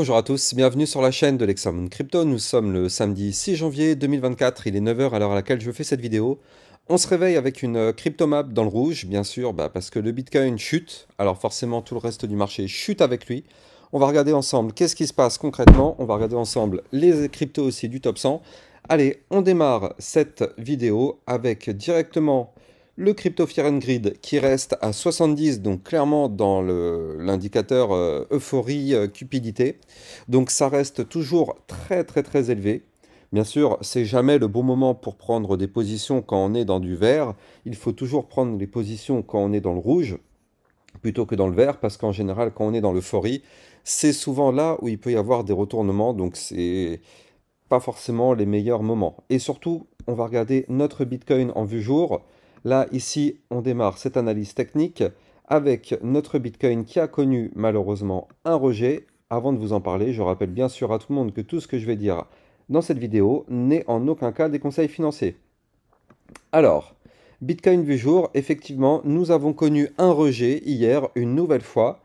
Bonjour à tous, bienvenue sur la chaîne de l'Hexagon Crypto. Nous sommes le samedi 6 janvier 2024, il est 9 h à l'heure à laquelle je fais cette vidéo. On se réveille avec une cryptomap dans le rouge, bien sûr, parce que le Bitcoin chute, alors forcément tout le reste du marché chute avec lui. On va regarder ensemble qu'est-ce qui se passe concrètement, on va regarder ensemble les cryptos aussi du top 100. Allez, on démarre cette vidéo avec directement le crypto Fear and Greed qui reste à 70, donc clairement dans l'indicateur euphorie, cupidité. Donc ça reste toujours très élevé. Bien sûr, c'est jamais le bon moment pour prendre des positions quand on est dans du vert. Il faut toujours prendre les positions quand on est dans le rouge plutôt que dans le vert, parce qu'en général, quand on est dans l'euphorie, c'est souvent là où il peut y avoir des retournements, donc c'est pas forcément les meilleurs moments. Et surtout, on va regarder notre Bitcoin en vue jour. Là, ici, on démarre cette analyse technique avec notre Bitcoin qui a connu malheureusement un rejet. Avant de vous en parler, je rappelle bien sûr à tout le monde que tout ce que je vais dire dans cette vidéo n'est en aucun cas des conseils financiers. Alors, Bitcoin vue jour, effectivement, nous avons connu un rejet hier, une nouvelle fois,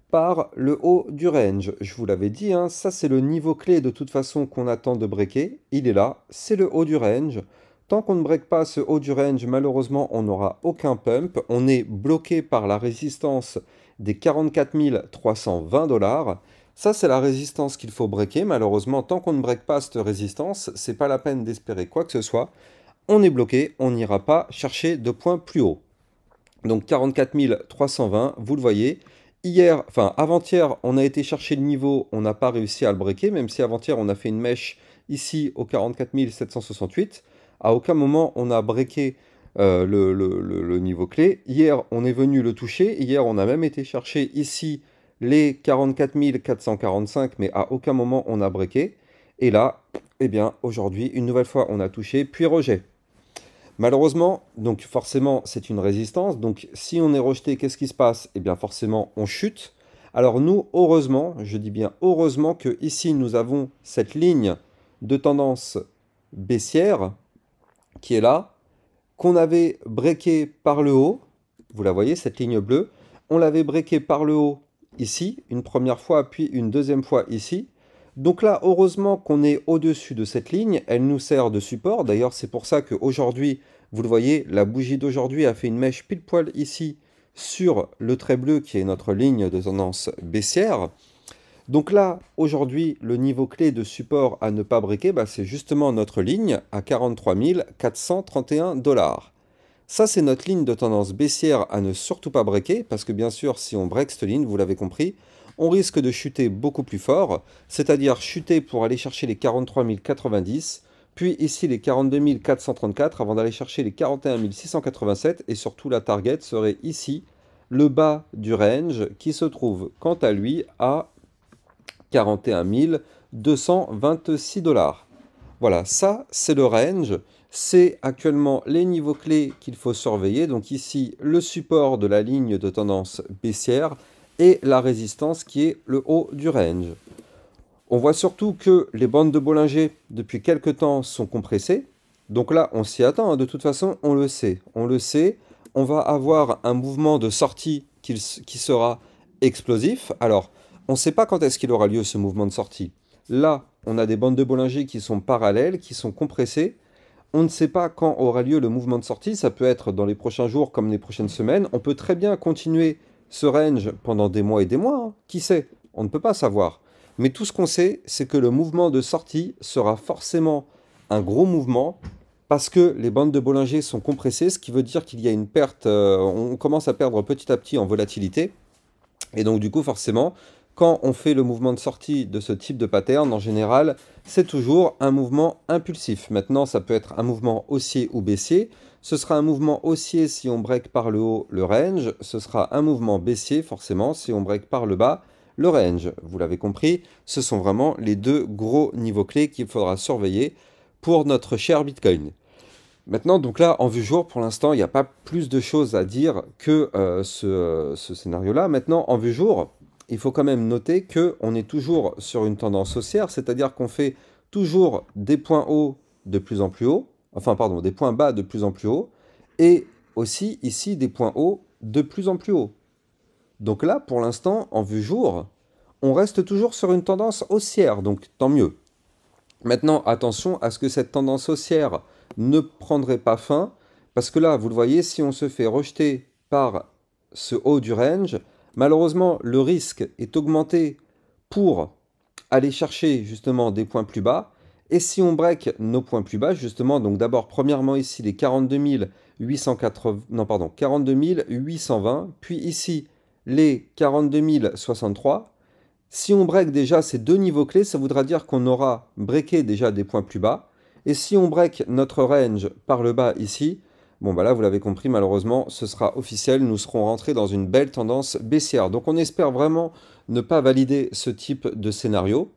par le haut du range. Je vous l'avais dit, hein, ça c'est le niveau clé de toute façon qu'on attend de breaker. Il est là, c'est le haut du range. Tant qu'on ne break pas ce haut du range, malheureusement, on n'aura aucun pump. On est bloqué par la résistance des 44 320 $. Ça, c'est la résistance qu'il faut breaker. Malheureusement, tant qu'on ne break pas cette résistance, c'est pas la peine d'espérer quoi que ce soit. On est bloqué, on n'ira pas chercher de points plus haut. Donc 44 320, vous le voyez. Hier, enfin avant-hier, on a été chercher le niveau, on n'a pas réussi à le breaker, même si avant-hier on a fait une mèche ici au 44 768. À aucun moment on a breaké le niveau clé. Hier, on est venu le toucher. Hier, on a même été chercher ici les 44 445, mais à aucun moment on a breaké. Et là, eh bien, aujourd'hui, une nouvelle fois, on a touché, puis rejet. Malheureusement, donc forcément, c'est une résistance. Donc si on est rejeté, qu'est-ce qui se passe? Eh bien forcément, on chute. Alors nous, heureusement, je dis bien heureusement que ici, nous avons cette ligne de tendance baissière qui est là, qu'on avait breaké par le haut. Vous la voyez, cette ligne bleue. On l'avait breaké par le haut ici, une première fois, puis une deuxième fois ici. Donc là, heureusement qu'on est au-dessus de cette ligne, elle nous sert de support. D'ailleurs, c'est pour ça qu'aujourd'hui, vous le voyez, la bougie d'aujourd'hui a fait une mèche pile poil ici sur le trait bleu qui est notre ligne de tendance baissière. Donc là, aujourd'hui, le niveau clé de support à ne pas breaker, c'est justement notre ligne à 43 431 $. Ça, c'est notre ligne de tendance baissière à ne surtout pas breaker, parce que bien sûr, si on break cette ligne, vous l'avez compris, on risque de chuter beaucoup plus fort, c'est-à-dire chuter pour aller chercher les 43 090, puis ici les 42 434, avant d'aller chercher les 41 687, et surtout la target serait ici, le bas du range, qui se trouve quant à lui à 41 226 $. Voilà, ça c'est le range, c'est actuellement les niveaux clés qu'il faut surveiller. Donc ici, le support de la ligne de tendance baissière et la résistance qui est le haut du range. On voit surtout que les bandes de Bollinger, depuis quelques temps, sont compressées. Donc là, on s'y attend, hein. De toute façon, on le sait. On le sait, on va avoir un mouvement de sortie qui sera explosif. Alors, on ne sait pas quand est-ce qu'il aura lieu ce mouvement de sortie. Là, on a des bandes de Bollinger qui sont parallèles, qui sont compressées. On ne sait pas quand aura lieu le mouvement de sortie. Ça peut être dans les prochains jours comme les prochaines semaines. On peut très bien continuer ce range pendant des mois et des mois, hein. Qui sait? On ne peut pas savoir. Mais tout ce qu'on sait, c'est que le mouvement de sortie sera forcément un gros mouvement parce que les bandes de Bollinger sont compressées, ce qui veut dire qu'il y a une perte, on commence à perdre petit à petit en volatilité. Et donc du coup, forcément, quand on fait le mouvement de sortie de ce type de pattern, en général, c'est toujours un mouvement impulsif. Maintenant, ça peut être un mouvement haussier ou baissier. Ce sera un mouvement haussier si on break par le haut le range. Ce sera un mouvement baissier, forcément, si on break par le bas le range. Vous l'avez compris, ce sont vraiment les deux gros niveaux clés qu'il faudra surveiller pour notre cher Bitcoin. Maintenant, donc là, en vue jour, pour l'instant, il n'y a pas plus de choses à dire que ce scénario-là. Maintenant, en vue jour, il faut quand même noter qu'on est toujours sur une tendance haussière, c'est-à-dire qu'on fait toujours des points hauts de plus en plus haut, enfin, pardon, des points bas de plus en plus haut, et aussi ici des points hauts de plus en plus haut. Donc là, pour l'instant, en vue jour, on reste toujours sur une tendance haussière, donc tant mieux. Maintenant, attention à ce que cette tendance haussière ne prendrait pas fin, parce que là, vous le voyez, si on se fait rejeter par ce haut du range, malheureusement, le risque est augmenté pour aller chercher justement des points plus bas. Et si on break nos points plus bas, justement, donc d'abord, premièrement ici, les 42 880, non, pardon, 42 820, puis ici, les 42 063, si on break déjà ces deux niveaux clés, ça voudra dire qu'on aura breaké déjà des points plus bas. Et si on break notre range par le bas ici, bon bah là vous l'avez compris, malheureusement ce sera officiel, nous serons rentrés dans une belle tendance baissière. Donc on espère vraiment ne pas valider ce type de scénario,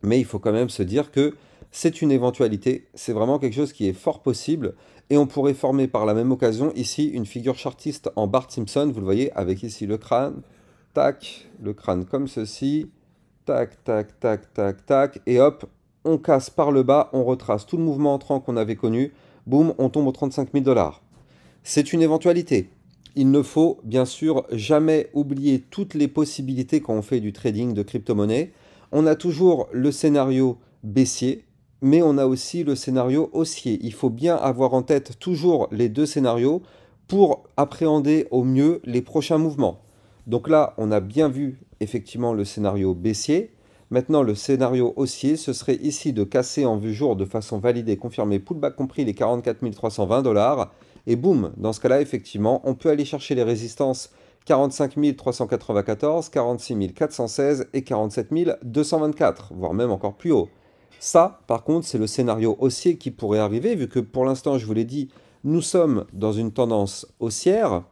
mais il faut quand même se dire que c'est une éventualité, c'est vraiment quelque chose qui est fort possible, et on pourrait former par la même occasion ici une figure chartiste en Bart Simpson, vous le voyez, avec ici le crâne, tac, le crâne comme ceci, tac, tac, tac, tac, tac, et hop, on casse par le bas, on retrace tout le mouvement entrant qu'on avait connu, boum, on tombe aux 35 000 $. C'est une éventualité. Il ne faut bien sûr jamais oublier toutes les possibilités quand on fait du trading de crypto-monnaie. On a toujours le scénario baissier, mais on a aussi le scénario haussier. Il faut bien avoir en tête toujours les deux scénarios pour appréhender au mieux les prochains mouvements. Donc là, on a bien vu effectivement le scénario baissier. Maintenant, le scénario haussier, ce serait ici de casser en vue jour de façon validée, confirmée, pullback compris les 44 320 $. Et boum, dans ce cas-là, effectivement, on peut aller chercher les résistances 45 394, 46 416 et 47 224, voire même encore plus haut. Ça, par contre, c'est le scénario haussier qui pourrait arriver, vu que pour l'instant, je vous l'ai dit, nous sommes dans une tendance haussière.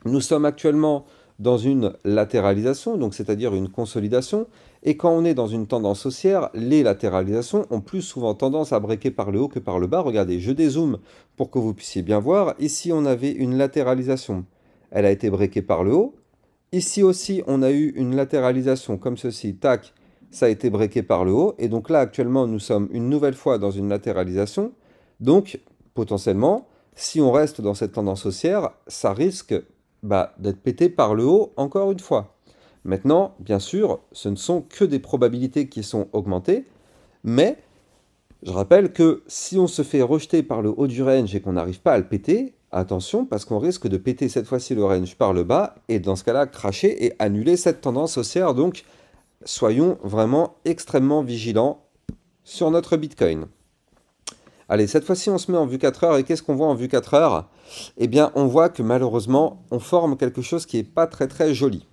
Nous sommes actuellement dans une latéralisation, donc c'est-à-dire une consolidation. Et quand on est dans une tendance haussière, les latéralisations ont plus souvent tendance à breaker par le haut que par le bas. Regardez, je dézoome pour que vous puissiez bien voir. Ici, on avait une latéralisation. Elle a été breakée par le haut. Ici aussi, on a eu une latéralisation comme ceci. Tac, ça a été breaké par le haut. Et donc là, actuellement, nous sommes une nouvelle fois dans une latéralisation. Donc, potentiellement, si on reste dans cette tendance haussière, ça risque d'être pété par le haut encore une fois. Maintenant, bien sûr, ce ne sont que des probabilités qui sont augmentées, mais je rappelle que si on se fait rejeter par le haut du range et qu'on n'arrive pas à le péter, attention, parce qu'on risque de péter cette fois-ci le range par le bas, et dans ce cas-là, cracher et annuler cette tendance haussière. Donc, soyons vraiment extrêmement vigilants sur notre Bitcoin. Allez, cette fois-ci, on se met en vue 4 heures, et qu'est-ce qu'on voit en vue 4 heures? Eh bien, on voit que malheureusement, on forme quelque chose qui n'est pas très très joli.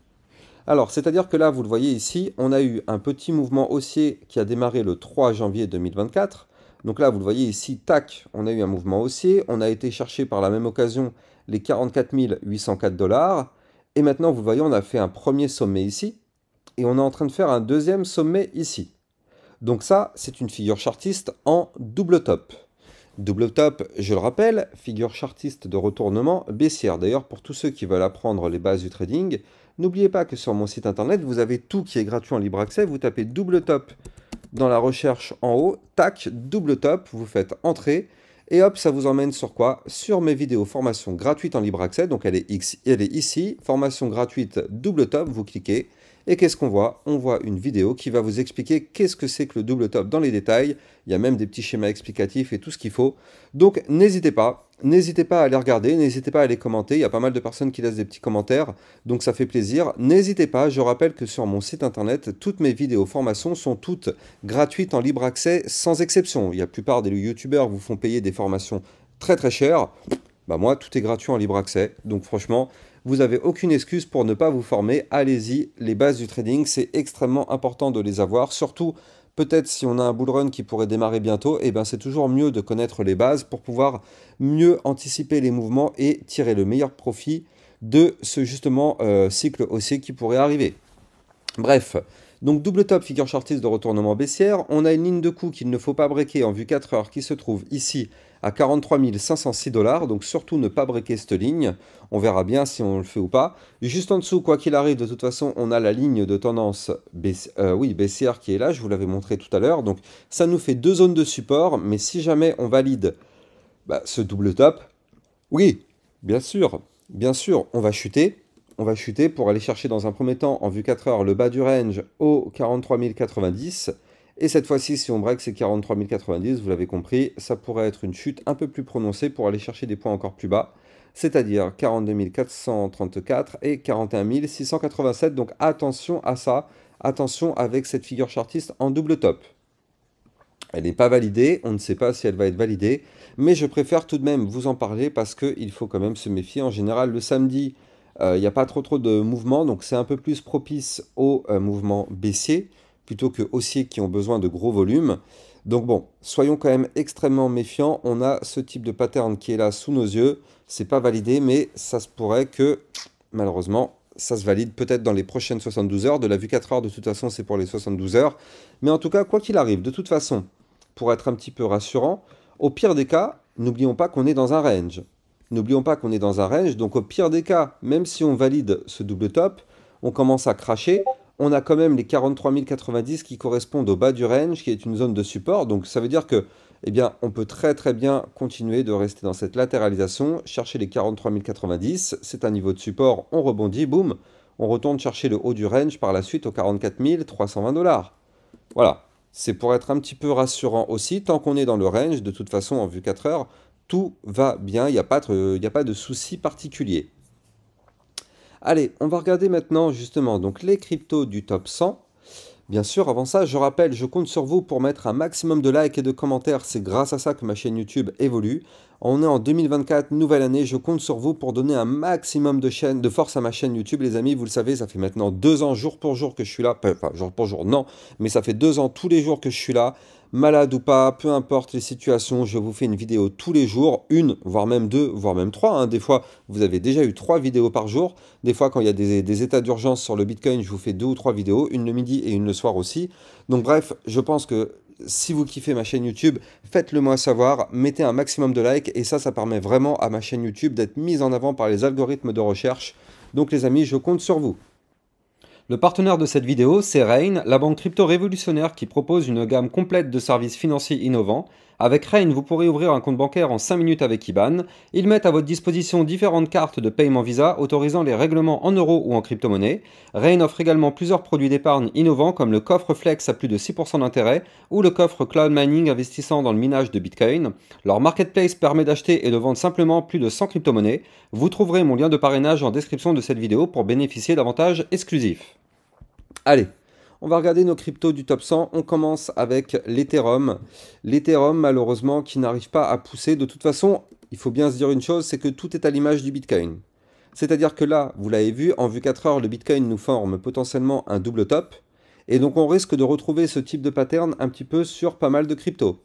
Alors, c'est-à-dire que là, vous le voyez ici, on a eu un petit mouvement haussier qui a démarré le 3 janvier 2024. Donc là, vous le voyez ici, tac, on a eu un mouvement haussier. On a été chercher par la même occasion les 44 804 $. Et maintenant, vous le voyez, on a fait un premier sommet ici. Et on est en train de faire un deuxième sommet ici. Donc ça, c'est une figure chartiste en double top. Double top, je le rappelle, figure chartiste de retournement baissière. D'ailleurs, pour tous ceux qui veulent apprendre les bases du trading, n'oubliez pas que sur mon site internet, vous avez tout qui est gratuit en libre accès. Vous tapez double top dans la recherche en haut, tac, double top, vous faites entrer, et hop, ça vous emmène sur quoi? Sur mes vidéos formation gratuite en libre accès. Donc elle est ici, formation gratuite double top, vous cliquez. Et qu'est-ce qu'on voit? On voit une vidéo qui va vous expliquer qu'est-ce que c'est que le double top dans les détails. Il y a même des petits schémas explicatifs et tout ce qu'il faut. Donc n'hésitez pas à aller regarder, n'hésitez pas à aller commenter. Il y a pas mal de personnes qui laissent des petits commentaires, donc ça fait plaisir. N'hésitez pas, je rappelle que sur mon site internet, toutes mes vidéos formations sont toutes gratuites en libre accès sans exception. La plupart des youtubeurs vous font payer des formations très très chères. Bah moi, tout est gratuit en libre accès, donc franchement, vous n'avez aucune excuse pour ne pas vous former. Allez-y, les bases du trading, c'est extrêmement important de les avoir. Surtout, peut-être si on a un bull run qui pourrait démarrer bientôt, et ben c'est toujours mieux de connaître les bases pour pouvoir mieux anticiper les mouvements et tirer le meilleur profit de ce justement cycle haussier qui pourrait arriver. Bref, donc double top figure chartiste de retournement baissière. On a une ligne de coup qu'il ne faut pas breaker en vue 4 heures qui se trouve ici à 43 506 $. Donc surtout ne pas breaker cette ligne. On verra bien si on le fait ou pas. Juste en dessous, quoi qu'il arrive, de toute façon, on a la ligne de tendance baissière qui est là. Je vous l'avais montré tout à l'heure. Donc ça nous fait deux zones de support. Mais si jamais on valide ce double top, oui, bien sûr, on va chuter. on va chuter pour aller chercher dans un premier temps, en vue 4 heures, le bas du range au 43 090. Et cette fois-ci, si on break ces 43 090, vous l'avez compris, ça pourrait être une chute un peu plus prononcée pour aller chercher des points encore plus bas, c'est-à-dire 42 434 et 41 687. Donc attention à ça, attention avec cette figure chartiste en double top. Elle n'est pas validée, on ne sait pas si elle va être validée, mais je préfère tout de même vous en parler parce qu'il faut quand même se méfier. En général, le samedi, il n'y a pas trop de mouvements, donc c'est un peu plus propice aux mouvements baissiers, plutôt que haussiers qui ont besoin de gros volumes. Donc bon, soyons quand même extrêmement méfiants. On a ce type de pattern qui est là sous nos yeux. C'est pas validé, mais ça se pourrait que, malheureusement, ça se valide peut-être dans les prochaines 72 heures. De la vue 4 heures, de toute façon, c'est pour les 72 heures. Mais en tout cas, quoi qu'il arrive, de toute façon, pour être un petit peu rassurant, au pire des cas, n'oublions pas qu'on est dans un range. N'oublions pas qu'on est dans un range, donc au pire des cas, même si on valide ce double top, on commence à cracher, on a quand même les 43 090 qui correspondent au bas du range, qui est une zone de support, donc ça veut dire que, eh bien, on peut très bien continuer de rester dans cette latéralisation, chercher les 43 090, c'est un niveau de support, on rebondit, boum, on retourne chercher le haut du range par la suite aux 44 320 $. Voilà. C'est pour être un petit peu rassurant aussi, tant qu'on est dans le range, de toute façon en vue 4 heures, tout va bien, il n'y a pas de souci particulier. Allez, on va regarder maintenant justement donc les cryptos du top 100. Bien sûr, avant ça, je rappelle, je compte sur vous pour mettre un maximum de likes et de commentaires. C'est grâce à ça que ma chaîne YouTube évolue. On est en 2024, nouvelle année. Je compte sur vous pour donner un maximum de force à ma chaîne YouTube. Les amis, vous le savez, ça fait maintenant 2 ans, jour pour jour, que je suis là. Enfin, jour pour jour, non. Mais ça fait 2 ans, tous les jours que je suis là. Malade ou pas, peu importe les situations, je vous fais une vidéo tous les jours. Une, voire même deux, voire même trois, hein. Des fois, vous avez déjà eu 3 vidéos par jour. Des fois, quand il y a des états d'urgence sur le Bitcoin, je vous fais 2 ou 3 vidéos. Une le midi et une le soir aussi. Donc bref, je pense que si vous kiffez ma chaîne YouTube, faites-le moi savoir, mettez un maximum de likes et ça permet vraiment à ma chaîne YouTube d'être mise en avant par les algorithmes de recherche. Donc les amis, je compte sur vous. Le partenaire de cette vidéo, c'est Rain, la banque crypto révolutionnaire qui propose une gamme complète de services financiers innovants. Avec Rain, vous pourrez ouvrir un compte bancaire en 5 minutes avec IBAN. Ils mettent à votre disposition différentes cartes de paiement Visa autorisant les règlements en euros ou en crypto-monnaie. Rain offre également plusieurs produits d'épargne innovants comme le coffre Flex à plus de 6% d'intérêt ou le coffre Cloud Mining investissant dans le minage de Bitcoin. Leur marketplace permet d'acheter et de vendre simplement plus de 100 crypto-monnaies. Vous trouverez mon lien de parrainage en description de cette vidéo pour bénéficier d'avantages exclusifs. Allez, on va regarder nos cryptos du top 100. On commence avec l'Ethereum. L'Ethereum, malheureusement, qui n'arrive pas à pousser. De toute façon, il faut bien se dire une chose, c'est que tout est à l'image du Bitcoin. C'est-à-dire que là, vous l'avez vu, en vue 4 heures, le Bitcoin nous forme potentiellement un double top. Et donc, on risque de retrouver ce type de pattern un petit peu sur pas mal de cryptos.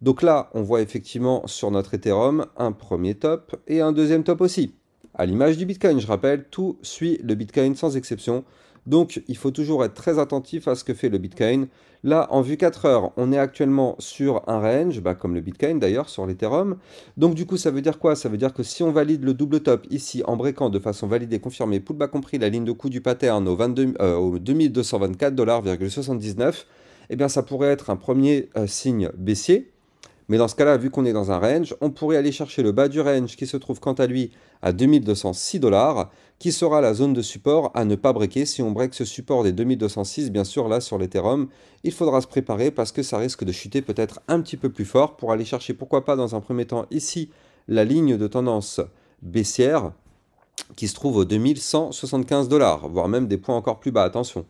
Donc là, on voit effectivement sur notre Ethereum un premier top et un deuxième top aussi. À l'image du Bitcoin, je rappelle, tout suit le Bitcoin sans exception. Donc, il faut toujours être très attentif à ce que fait le Bitcoin. Là, en vue 4 heures, on est actuellement sur un range, comme le Bitcoin d'ailleurs, sur l'Ethereum. Donc, du coup, ça veut dire quoi? Ça veut dire que si on valide le double top ici en breakant de façon validée, confirmée, pullback compris, la ligne de coup du pattern au 2224,79 $, eh bien, ça pourrait être un premier signe baissier. Mais dans ce cas-là, vu qu'on est dans un range, on pourrait aller chercher le bas du range qui se trouve quant à lui à 2206 $, qui sera la zone de support à ne pas breaker. Si on break ce support des 2206, bien sûr, là sur l'Ethereum, il faudra se préparer parce que ça risque de chuter peut-être un petit peu plus fort pour aller chercher, pourquoi pas dans un premier temps, ici, la ligne de tendance baissière qui se trouve aux 2175 $, voire même des points encore plus bas, attention.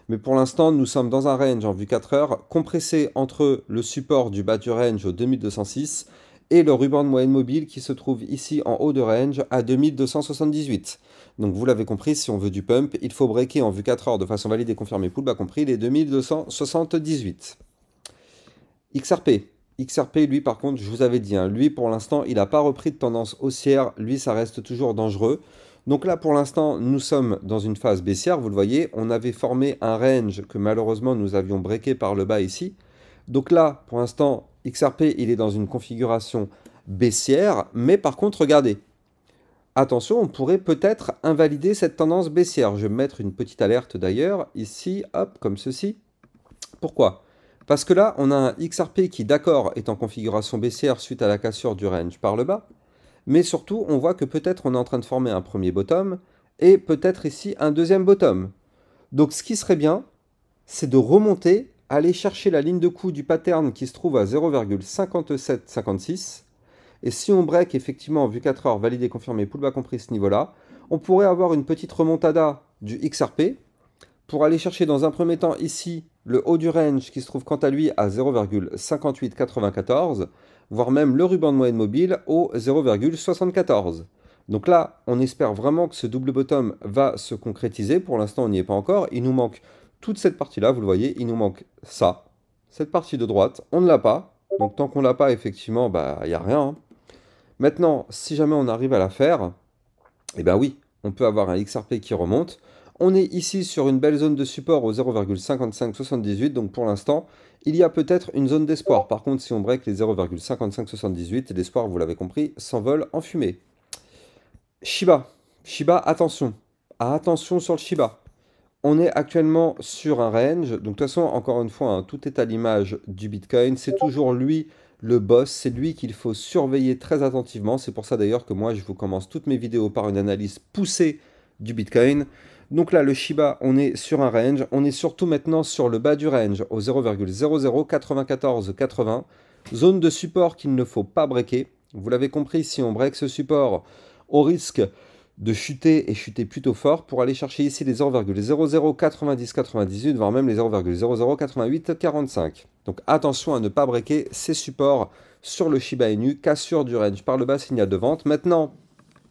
Mais pour l'instant, nous sommes dans un range en vue 4 heures, compressé entre le support du bas du range au 2206 et le ruban de moyenne mobile qui se trouve ici en haut de range à 2278. Donc vous l'avez compris, si on veut du pump, il faut breaker en vue 4 heures de façon validée, confirmée, pullback compris, les 2278. XRP. XRP, lui, par contre, je vous avais dit, lui, pour l'instant, il n'a pas repris de tendance haussière. Lui, ça reste toujours dangereux. Donc là, pour l'instant, nous sommes dans une phase baissière. Vous le voyez, on avait formé un range que malheureusement, nous avions breaké par le bas ici. Donc là, pour l'instant, XRP, il est dans une configuration baissière. Mais par contre, regardez. Attention, on pourrait peut-être invalider cette tendance baissière. Je vais mettre une petite alerte d'ailleurs, ici, hop, comme ceci. Pourquoi ? Parce que là, on a un XRP qui, d'accord, est en configuration baissière suite à la cassure du range par le bas. Mais surtout, on voit que peut-être on est en train de former un premier bottom et peut-être ici un deuxième bottom. Donc ce qui serait bien, c'est de remonter, aller chercher la ligne de coup du pattern qui se trouve à 0,5756. Et si on break effectivement en vue 4 heures, validé, confirmé, pullback compris ce niveau-là, on pourrait avoir une petite remontada du XRP pour aller chercher dans un premier temps ici le haut du range qui se trouve quant à lui à 0,5894, voire même le ruban de moyenne mobile au 0,74. Donc là, on espère vraiment que ce double bottom va se concrétiser. Pour l'instant, on n'y est pas encore. Il nous manque toute cette partie-là, vous le voyez, il nous manque ça, cette partie de droite. On ne l'a pas. Donc tant qu'on ne l'a pas, effectivement, bah, il n'y a rien, hein. Maintenant, si jamais on arrive à la faire, eh bien oui, on peut avoir un XRP qui remonte. On est ici sur une belle zone de support au 0,5578, donc pour l'instant, il y a peut-être une zone d'espoir. Par contre, si on break les 0,5578, l'espoir, vous l'avez compris, s'envole en fumée. Shiba. Shiba, attention. Attention sur le Shiba. On est actuellement sur un range. Donc de toute façon, encore une fois, hein, tout est à l'image du Bitcoin. C'est toujours lui le boss. C'est lui qu'il faut surveiller très attentivement. C'est pour ça d'ailleurs que moi, je vous commence toutes mes vidéos par une analyse poussée du Bitcoin. Donc là, le Shiba, on est sur un range. On est surtout maintenant sur le bas du range au 0,009480. Zone de support qu'il ne faut pas breaker. Vous l'avez compris, si on break ce support, on risque de chuter et chuter plutôt fort pour aller chercher ici les 0,009098, voire même les 0,008845. Donc attention à ne pas breaker ces supports sur le Shiba Inu, cassure du range par le bas, signal de vente. Maintenant,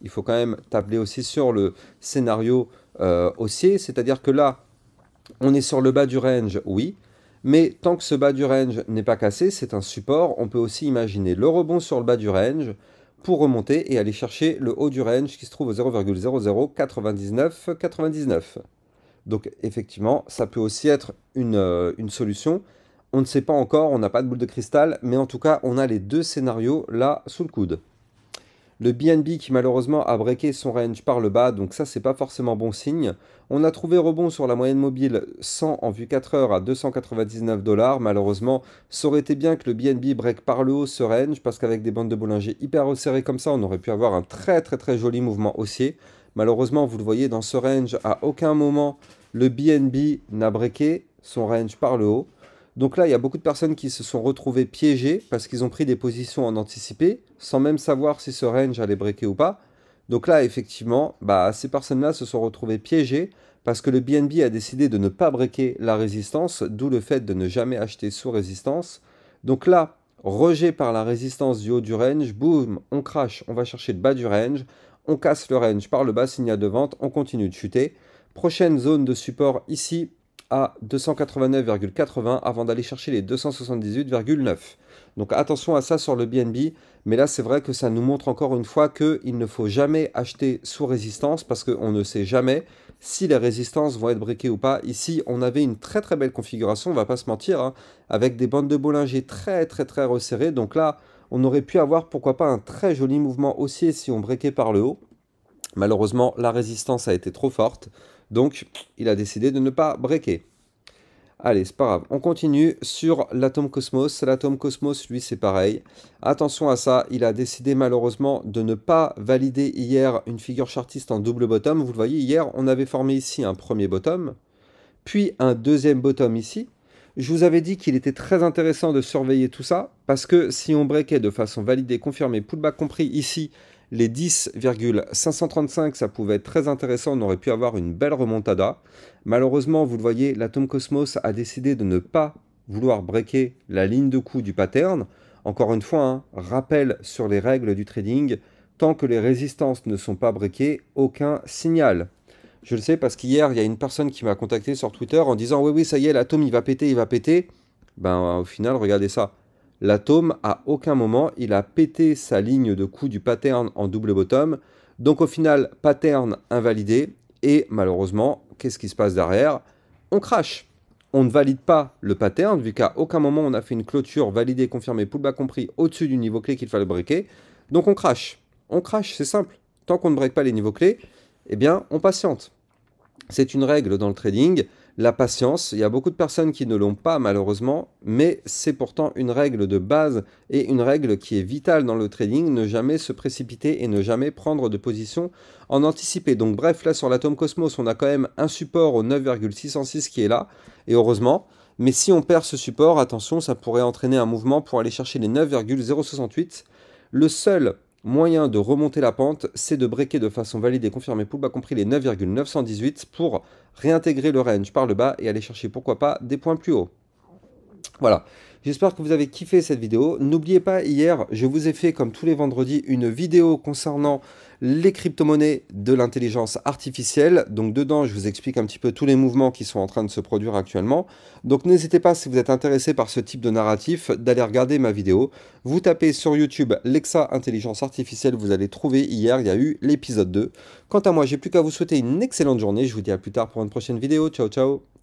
il faut quand même tabler aussi sur le scénario haussier, c'est-à-dire que là, on est sur le bas du range, oui, mais tant que ce bas du range n'est pas cassé, c'est un support. On peut aussi imaginer le rebond sur le bas du range pour remonter et aller chercher le haut du range qui se trouve au 0,009999. Donc effectivement, ça peut aussi être une solution. On ne sait pas encore, on n'a pas de boule de cristal, mais en tout cas, on a les deux scénarios là sous le coude. Le BNB qui malheureusement a breaké son range par le bas, donc ça c'est pas forcément bon signe. On a trouvé rebond sur la moyenne mobile 100 en vue 4 heures à 299 $. Malheureusement, ça aurait été bien que le BNB break par le haut ce range, parce qu'avec des bandes de Bollinger hyper resserrées comme ça, on aurait pu avoir un très joli mouvement haussier. Malheureusement, vous le voyez dans ce range, à aucun moment le BNB n'a breaké son range par le haut. Donc là, il y a beaucoup de personnes qui se sont retrouvées piégées parce qu'ils ont pris des positions en anticipé, sans même savoir si ce range allait breaker ou pas. Donc là, effectivement, ces personnes-là se sont retrouvées piégées parce que le BNB a décidé de ne pas breaker la résistance, d'où le fait de ne jamais acheter sous résistance. Donc là, rejet par la résistance du haut du range, boum, on crash, on va chercher le bas du range, on casse le range par le bas, signal de vente, on continue de chuter. Prochaine zone de support ici, à 289,80 avant d'aller chercher les 278,9. Donc attention à ça sur le BNB, mais là c'est vrai que ça nous montre encore une fois qu'il ne faut jamais acheter sous résistance parce qu'on ne sait jamais si les résistances vont être briquées ou pas. Ici on avait une très belle configuration, on va pas se mentir, hein, avec des bandes de Bollinger très resserrées. Donc là on aurait pu avoir pourquoi pas un très joli mouvement haussier si on breakait par le haut. Malheureusement la résistance a été trop forte. Donc, il a décidé de ne pas breaker. Allez, c'est pas grave. On continue sur l'Atom Cosmos. L'Atom Cosmos, lui, c'est pareil. Attention à ça. Il a décidé malheureusement de ne pas valider hier une figure chartiste en double bottom. Vous le voyez, hier, on avait formé ici un premier bottom, puis un deuxième bottom ici. Je vous avais dit qu'il était très intéressant de surveiller tout ça, parce que si on breakait de façon validée, confirmée, pullback compris ici, les 10,535, ça pouvait être très intéressant, on aurait pu avoir une belle remontada. Malheureusement, vous le voyez, l'Atom Cosmos a décidé de ne pas vouloir breaker la ligne de coup du pattern. Encore une fois, hein, rappel sur les règles du trading, tant que les résistances ne sont pas breakées, aucun signal. Je le sais parce qu'hier, il y a une personne qui m'a contacté sur Twitter en disant « Oui, ça y est, l'atome, il va péter, il va péter. » Ben, au final, regardez ça. L'atome, à aucun moment, il a pété sa ligne de coup du pattern en double bottom. Donc, au final, pattern invalidé. Et malheureusement, qu'est-ce qui se passe derrière? On crash. On ne valide pas le pattern, vu qu'à aucun moment, on a fait une clôture validée, confirmée, pullback compris, au-dessus du niveau clé qu'il fallait breaker. Donc, on crash. On crash, c'est simple. Tant qu'on ne break pas les niveaux clés, eh bien, on patiente. C'est une règle dans le trading. la patience. Il y a beaucoup de personnes qui ne l'ont pas malheureusement, mais c'est pourtant une règle de base et une règle qui est vitale dans le trading, ne jamais se précipiter et ne jamais prendre de position en anticipé. Donc bref, là sur l'Atom Cosmos, on a quand même un support au 9,606 qui est là, et heureusement. Mais si on perd ce support, attention, ça pourrait entraîner un mouvement pour aller chercher les 9,068. Le seul moyen de remonter la pente, c'est de breaker de façon valide et confirmée pullback compris les 9,918 pour réintégrer le range par le bas et aller chercher pourquoi pas des points plus hauts. Voilà, j'espère que vous avez kiffé cette vidéo. N'oubliez pas, hier, je vous ai fait, comme tous les vendredis, une vidéo concernant les crypto-monnaies de l'intelligence artificielle. Donc dedans, je vous explique un petit peu tous les mouvements qui sont en train de se produire actuellement. Donc n'hésitez pas, si vous êtes intéressé par ce type de narratif, d'aller regarder ma vidéo. Vous tapez sur YouTube Lexa Intelligence Artificielle, vous allez trouver, hier, il y a eu l'épisode 2. Quant à moi, j'ai plus qu'à vous souhaiter une excellente journée. Je vous dis à plus tard pour une prochaine vidéo. Ciao, ciao!